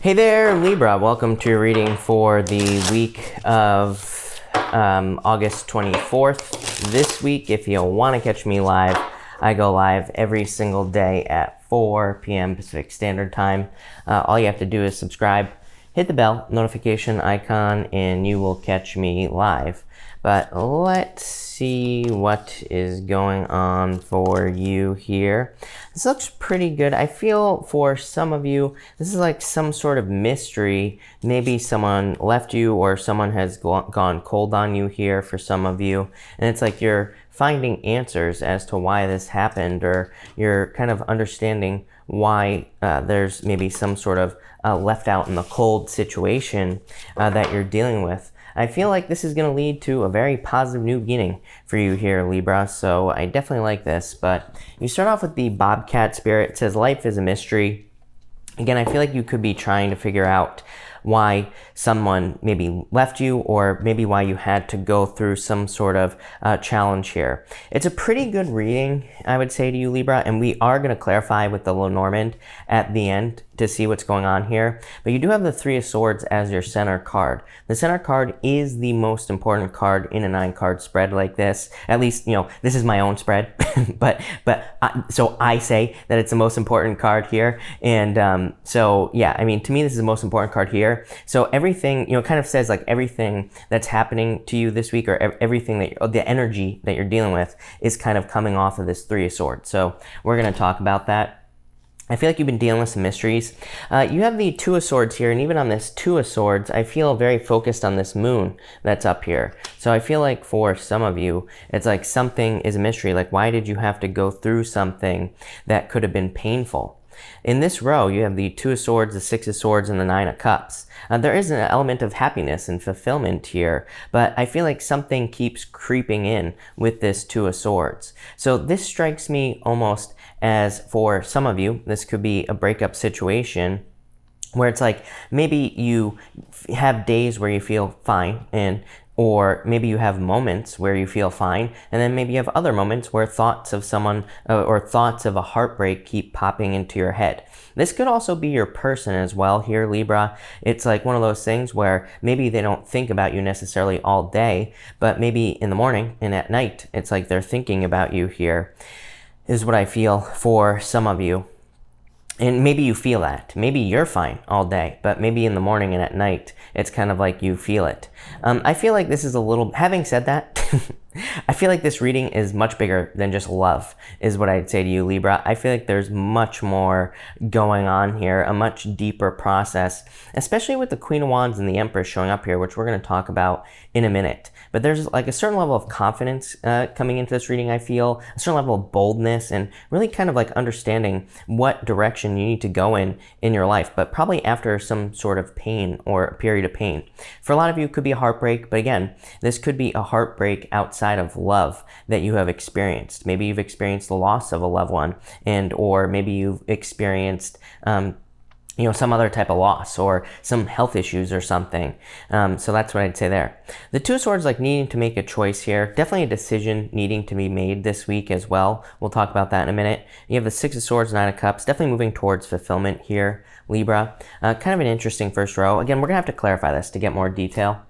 Hey there, Libra. Welcome to your reading for the week of August 24th. This week, if you want to catch me live, I go live every single day at 4 p.m. Pacific Standard Time. All you have to do is subscribe, hit the bell notification icon, and you will catch me live. But let's see what is going on for you here. This looks pretty good. I feel for some of you, this is like some sort of mystery. Maybe someone left you or someone has gone cold on you here for some of you. And it's like you're finding answers as to why this happened, or you're kind of understanding why there's maybe some sort of left out in the cold situation that you're dealing with. I feel like this is going to lead to a very positive new beginning for you here, Libra, so I definitely like this. But you start off with the Bobcat Spirit. It says, life is a mystery. Again, I feel like you could be trying to figure out why someone maybe left you, or maybe why you had to go through some sort of challenge here. It's a pretty good reading, I would say, to you, Libra, and we are going to clarify with the Lenormand at the end to see what's going on here. But you do have the Three of Swords as your center card. The center card is the most important card in a 9-card spread like this. At least, you know, this is my own spread, so I say that it's the most important card here. And so, yeah, I mean, to me, this is the most important card here. So everything, you know, kind of says like everything that's happening to you this week, or everything that the energy that you're dealing with is kind of coming off of this Three of Swords. So we're going to talk about that. I feel like you've been dealing with some mysteries. You have the Two of Swords here, and even on this Two of Swords, I feel very focused on this moon that's up here. So I feel like for some of you, it's like something is a mystery. Like, why did you have to go through something that could have been painful? In this row, you have the Two of Swords, the Six of Swords, and the Nine of Cups. There is an element of happiness and fulfillment here, but I feel like something keeps creeping in with this Two of Swords. So this strikes me almost as, for some of you, this could be a breakup situation where it's like maybe you have days where you feel fine, or maybe you have moments where you feel fine, and then maybe you have other moments where thoughts of someone or thoughts of a heartbreak keep popping into your head. This could also be your person as well here, Libra. It's like one of those things where maybe they don't think about you necessarily all day, but maybe in the morning and at night, it's like they're thinking about you here, is what I feel for some of you. And maybe you feel that. Maybe you're fine all day, but maybe in the morning and at night, it's kind of like you feel it. I feel like this is a little, having said that, I feel like this reading is much bigger than just love, is what I'd say to you, Libra. I feel like there's much more going on here, a much deeper process, especially with the Queen of Wands and the Empress showing up here, which we're going to talk about in a minute. But there's like a certain level of confidence coming into this reading, I feel, a certain level of boldness, and really kind of like understanding what direction you need to go in your life, but probably after some sort of pain or a period of pain. For a lot of you, it could be a heartbreak, but again, this could be a heartbreak outside of love that you have experienced. Maybe you've experienced the loss of a loved one, or maybe you've experienced some other type of loss or some health issues or something. So that's what I'd say there. The Two of Swords, like needing to make a choice here. Definitely a decision needing to be made this week as well. We'll talk about that in a minute. You have the Six of Swords, Nine of Cups. Definitely moving towards fulfillment here, Libra. Kind of an interesting first row. Again, we're going to have to clarify this to get more detail.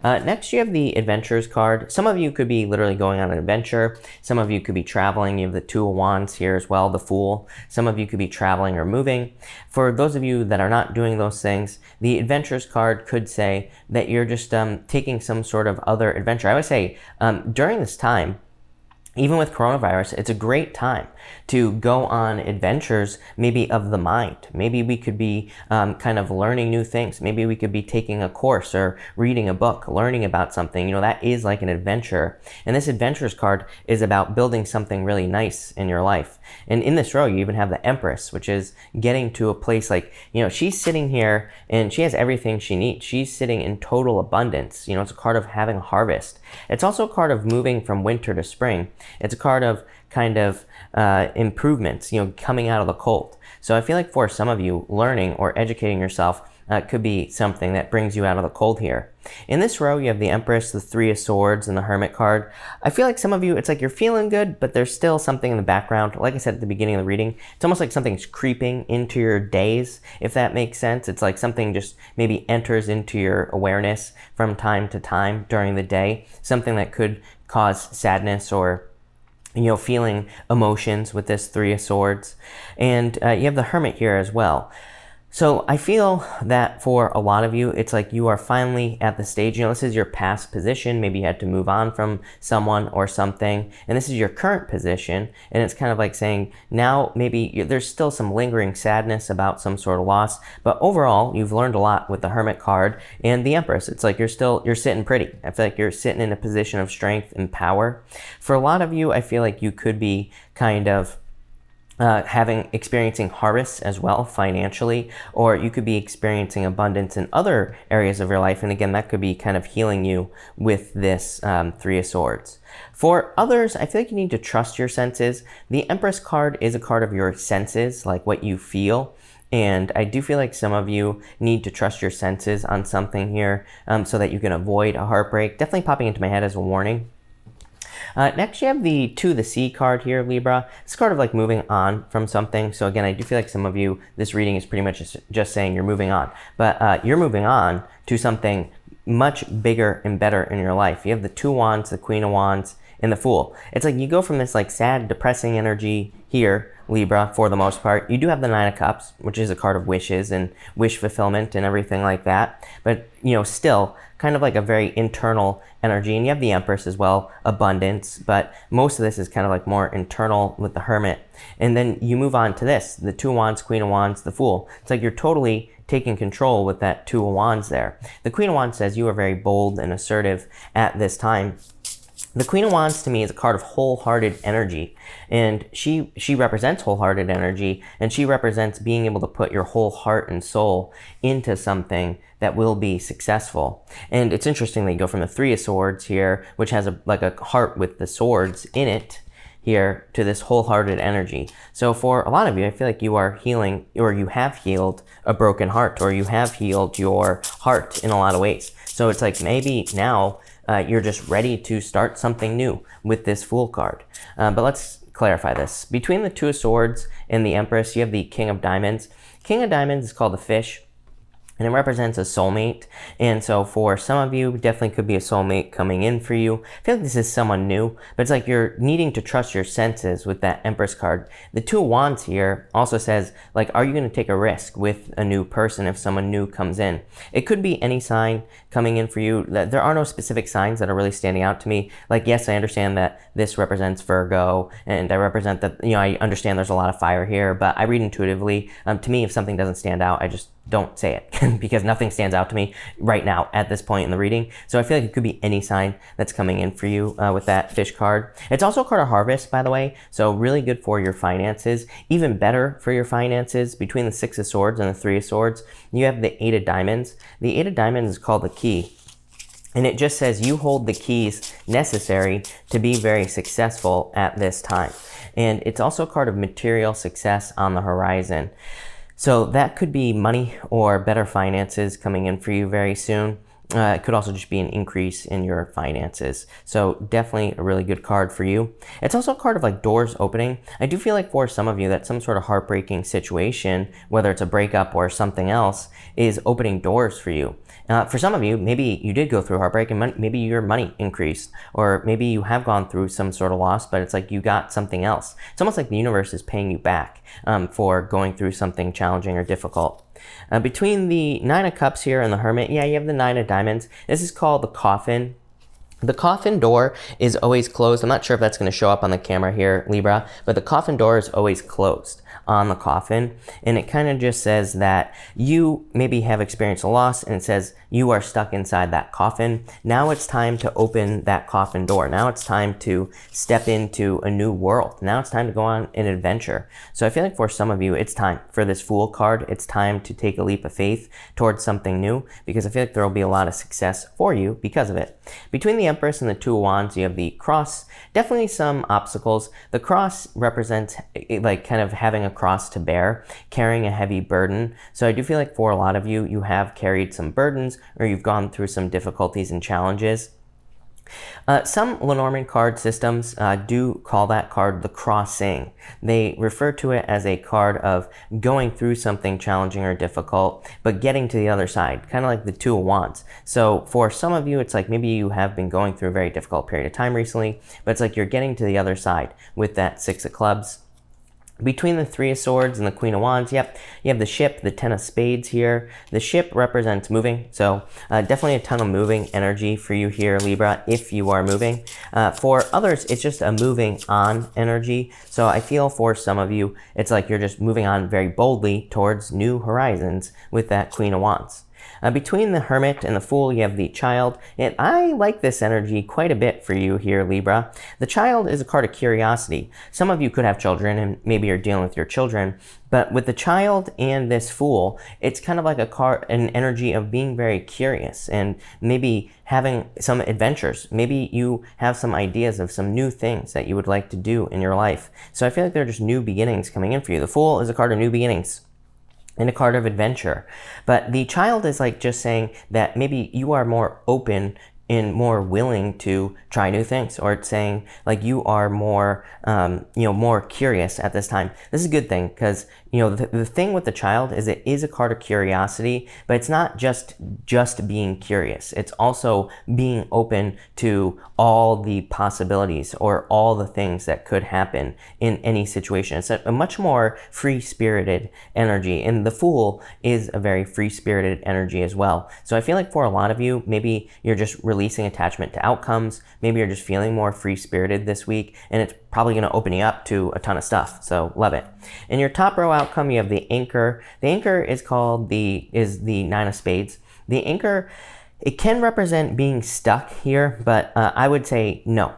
Next, you have the Adventures card. Some of you could be literally going on an adventure. Some of you could be traveling. You have the Two of Wands here as well, the Fool. Some of you could be traveling or moving. For those of you that are not doing those things, the Adventures card could say that you're just taking some sort of other adventure. I would say during this time, even with coronavirus, it's a great time to go on adventures, maybe of the mind. Maybe we could be kind of learning new things. Maybe we could be taking a course or reading a book, learning about something. You know, that is like an adventure. And this Adventures card is about building something really nice in your life. And in this row, you even have the Empress, which is getting to a place like, you know, she's sitting here and she has everything she needs. She's sitting in total abundance. You know, it's a card of having a harvest. It's also a card of moving from winter to spring. It's a card of kind of improvements, coming out of the cold. So I feel like for some of you, learning or educating yourself could be something that brings you out of the cold here. In this row, you have the Empress, the Three of Swords, and the Hermit card. I feel like some of you, it's like you're feeling good, but there's still something in the background. Like I said at the beginning of the reading, it's almost like something's creeping into your days, if that makes sense. It's like something just maybe enters into your awareness from time to time during the day, something that could cause sadness or feeling emotions with this Three of Swords. And you have the Hermit here as well. So I feel that for a lot of you, it's like you are finally at the stage, this is your past position. Maybe you had to move on from someone or something, and this is your current position. And it's kind of like saying now maybe there's still some lingering sadness about some sort of loss, but overall you've learned a lot with the Hermit card and the Empress. It's like you're sitting pretty. I feel like you're sitting in a position of strength and power. For a lot of you, I feel like you could be kind of experiencing harvests as well financially, or you could be experiencing abundance in other areas of your life. And again, that could be kind of healing you with this Three of Swords. For others, I feel like you need to trust your senses. The Empress card is a card of your senses, like what you feel. And I do feel like some of you need to trust your senses on something here so that you can avoid a heartbreak. Definitely popping into my head as a warning. Next, you have the Two of the Sea card here, Libra. It's kind of like moving on from something. So again, I do feel like some of you, this reading is pretty much just saying you're moving on. But you're moving on to something much bigger and better in your life. You have the Two of Wands, the Queen of Wands, and the Fool. It's like you go from this like sad, depressing energy here, Libra, for the most part. You do have the Nine of Cups, which is a card of wishes and wish fulfillment and everything like that. But, still kind of like a very internal energy. And you have the Empress as well, abundance. But most of this is kind of like more internal with the Hermit. And then you move on to this, the Two of Wands, Queen of Wands, the Fool. It's like you're totally taking control with that Two of Wands there. The Queen of Wands says you are very bold and assertive at this time. The Queen of Wands to me is a card of wholehearted energy, and she represents wholehearted energy, and she represents being able to put your whole heart and soul into something that will be successful. And it's interesting that you go from the Three of Swords here, which has a heart with the swords in it here, to this wholehearted energy. So for a lot of you, I feel like you are healing, or you have healed a broken heart, or you have healed your heart in a lot of ways. So it's like maybe now you're just ready to start something new with this Fool card. But let's clarify this. Between the Two of Swords and the Empress, you have the King of Diamonds. King of Diamonds is called the Fish, and it represents a soulmate. And so for some of you, definitely could be a soulmate coming in for you. I feel like this is someone new, but it's like you're needing to trust your senses with that Empress card. The Two of Wands here also says, like, are you going to take a risk with a new person if someone new comes in? It could be any sign coming in for you. There are no specific signs that are really standing out to me. Like, yes, I understand that this represents Virgo, and I represent that, I understand there's a lot of fire here, but I read intuitively. To me, if something doesn't stand out, I just don't say it because nothing stands out to me right now at this point in the reading. So I feel like it could be any sign that's coming in for you with that Fish card. It's also a card of harvest, by the way, so really good for your finances. Even better for your finances, between the Six of Swords and the Three of Swords, you have the Eight of Diamonds. The Eight of Diamonds is called the Key, and it just says you hold the keys necessary to be very successful at this time. And it's also a card of material success on the horizon. So that could be money or better finances coming in for you very soon. It could also just be an increase in your finances. So definitely a really good card for you. It's also a card of like doors opening. I do feel like for some of you that some sort of heartbreaking situation, whether it's a breakup or something else, is opening doors for you. For some of you, maybe you did go through heartbreak and maybe your money increased, or maybe you have gone through some sort of loss, but it's like you got something else. It's almost like the universe is paying you back for going through something challenging or difficult. Between the Nine of Cups here and the Hermit, yeah, you have the Nine of Diamonds. This is called the Coffin. The coffin door is always closed. I'm not sure if that's going to show up on the camera here, Libra, but the coffin door is always closed. on the coffin. And it kind of just says that you maybe have experienced a loss, and it says you are stuck inside that coffin. Now it's time to open that coffin door. Now it's time to step into a new world. Now it's time to go on an adventure. So I feel like for some of you, it's time for this Fool card. It's time to take a leap of faith towards something new, because I feel like there will be a lot of success for you because of it. Between the Empress and the Two of Wands, you have the Cross. Definitely some obstacles. The Cross represents like kind of having a cross to bear, carrying a heavy burden. So I do feel like for a lot of you, you have carried some burdens, or you've gone through some difficulties and challenges. Some Lenormand card systems do call that card the Crossing. They refer to it as a card of going through something challenging or difficult, but getting to the other side, kind of like the Two of Wands. So for some of you, it's like maybe you have been going through a very difficult period of time recently, but it's like you're getting to the other side with that Six of Clubs. Between the Three of Swords and the Queen of Wands, yep, you have the Ship, the Ten of Spades here. The Ship represents moving, so definitely a ton of moving energy for you here, Libra, if you are moving. For others, it's just a moving on energy. So I feel for some of you, it's like you're just moving on very boldly towards new horizons with that Queen of Wands. Between the Hermit and the Fool, you have the Child, and I like this energy quite a bit for you here, Libra. The Child is a card of curiosity. Some of you could have children, and maybe you're dealing with your children, but with the Child and this Fool, it's kind of like an energy of being very curious and maybe having some adventures. Maybe you have some ideas of some new things that you would like to do in your life. So I feel like there are just new beginnings coming in for you. The Fool is a card of new beginnings and a card of adventure. But the Child is like just saying that maybe you are more open and more willing to try new things, or it's saying like you are more, more curious at this time. This is a good thing, because the thing with the Child is it is a card of curiosity, but it's not just being curious. It's also being open to all the possibilities or all the things that could happen in any situation. It's a much more free-spirited energy, and the Fool is a very free-spirited energy as well. So I feel like for a lot of you, maybe you're just releasing attachment to outcomes. Maybe you're just feeling more free-spirited this week, and it's probably going to open you up to a ton of stuff. So love it. In your top row outcome, you have the Anchor. The Anchor is the Nine of Spades. The Anchor, it can represent being stuck here, but I would say no.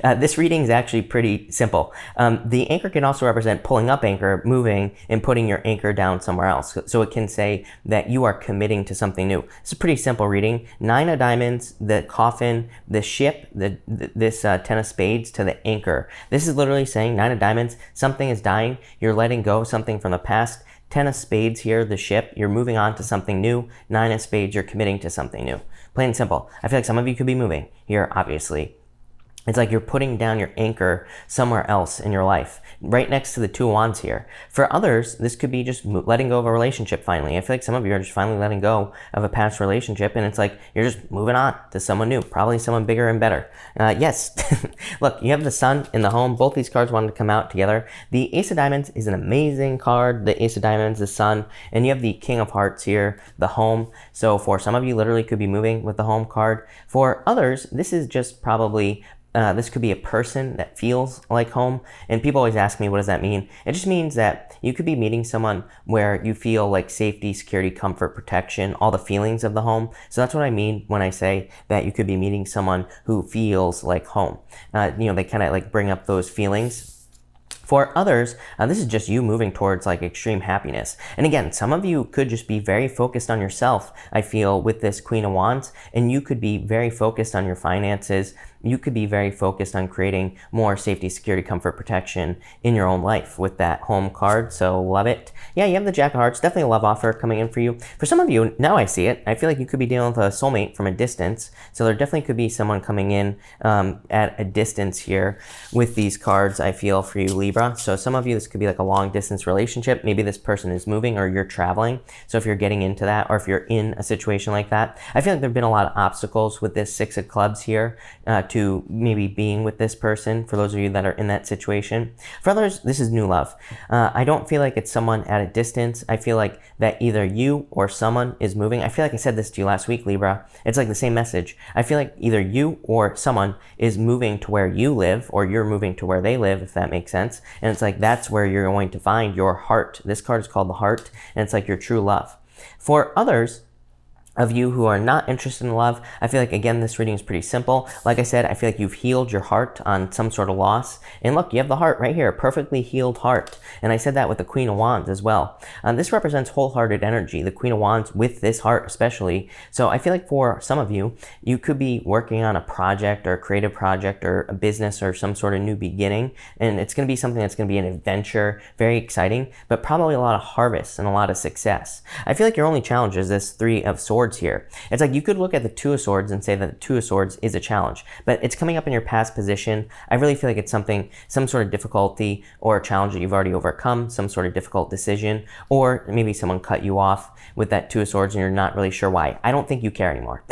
This reading is actually pretty simple. The Anchor can also represent pulling up anchor, moving, and putting your anchor down somewhere else. So it can say that you are committing to something new. It's a pretty simple reading. Nine of Diamonds, the Coffin, the Ship, this Ten of Spades to the Anchor. This is literally saying, Nine of Diamonds, something is dying. You're letting go of something from the past. Ten of Spades here, the Ship, you're moving on to something new. Nine of Spades, you're committing to something new. Plain and simple. I feel like some of you could be moving here, obviously. It's like you're putting down your anchor somewhere else in your life, right next to the Two of Wands here. For others, this could be just letting go of a relationship finally. I feel like some of you are just finally letting go of a past relationship, and it's like you're just moving on to someone new, probably someone bigger and better. Yes, look, you have the Sun in the home. Both these cards wanted to come out together. The Ace of Diamonds is an amazing card. The Ace of Diamonds, the Sun, and you have the King of Hearts here, the home. So for some of you, literally could be moving with the home card. For others, this is just probably this could be a person that feels like home. And people always ask me, what does that mean? It just means that you could be meeting someone where you feel like safety, security, comfort, protection, all the feelings of the home. So that's what I mean when I say that you could be meeting someone who feels like home. They kind of like bring up those feelings. For others, this is just you moving towards like extreme happiness. And again, some of you could just be very focused on yourself, I feel, with this Queen of Wands, and you could be very focused on your finances. You could be very focused on creating more safety, security, comfort, protection in your own life with that home card. So love it. Yeah, you have the Jack of Hearts, definitely a love offer coming in for you. For some of you, now I see it, I feel like you could be dealing with a soulmate from a distance. So there definitely could be someone coming in at a distance here with these cards, I feel, for you, Libra. So some of you, this could be like a long distance relationship. Maybe this person is moving or you're traveling. So if you're getting into that, or if you're in a situation like that, I feel like there've been a lot of obstacles with this Six of Clubs here to maybe being with this person, for those of you that are in that situation. For others, this is new love. I don't feel like it's someone at a distance. I feel like that either you or someone is moving. I feel like I said this to you last week, Libra. It's like the same message. I feel like either you or someone is moving to where you live, or you're moving to where they live, if that makes sense. And it's like that's where you're going to find your heart. This card is called the heart, and it's like your true love. For others of you who are not interested in love, I feel like, again, this reading is pretty simple. Like I said, I feel like you've healed your heart on some sort of loss. And look, you have the heart right here, a perfectly healed heart. And I said that with the Queen of Wands as well. This represents wholehearted energy, the Queen of Wands with this heart especially. So I feel like for some of you, you could be working on a project or a creative project or a business or some sort of new beginning. And it's going to be something that's going to be an adventure, very exciting, but probably a lot of harvest and a lot of success. I feel like your only challenge is this Three of Swords here. It's like you could look at the Two of Swords and say that the Two of Swords is a challenge, but it's coming up in your past position. I really feel like it's something, some sort of difficulty or a challenge that you've already overcome, some sort of difficult decision, or maybe someone cut you off with that Two of Swords and you're not really sure why. I don't think you care anymore,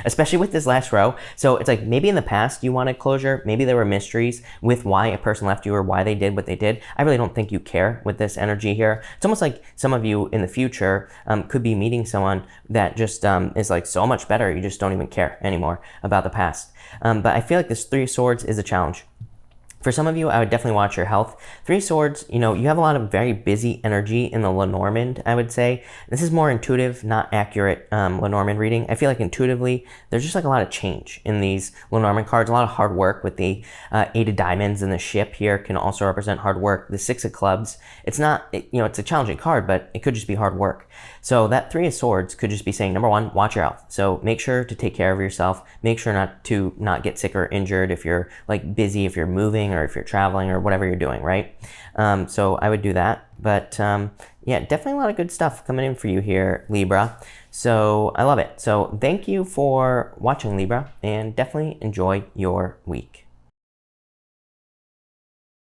especially with this last row. So it's like maybe in the past you wanted closure, maybe there were mysteries with why a person left you or why they did what they did. I really don't think you care with this energy here. It's almost like some of you in the future could be meeting someone that just is like so much better. You just don't even care anymore about the past. But I feel like this Three of Swords is a challenge. For some of you, I would definitely watch your health. Three of Swords, you know, you have a lot of very busy energy in the Lenormand, I would say. This is more intuitive, not accurate Lenormand reading. I feel like intuitively, there's just like a lot of change in these Lenormand cards, a lot of hard work with the Eight of Diamonds, and the ship here can also represent hard work. The Six of Clubs, it's not, you know, it's a challenging card, but it could just be hard work. So that Three of Swords could just be saying, number one, watch your health. So make sure to take care of yourself. Make sure not get sick or injured if you're like busy, if you're moving, or if you're traveling, or whatever you're doing, right? So I would do that. But yeah, definitely a lot of good stuff coming in for you here, Libra. So I love it. So thank you for watching, Libra, and definitely enjoy your week.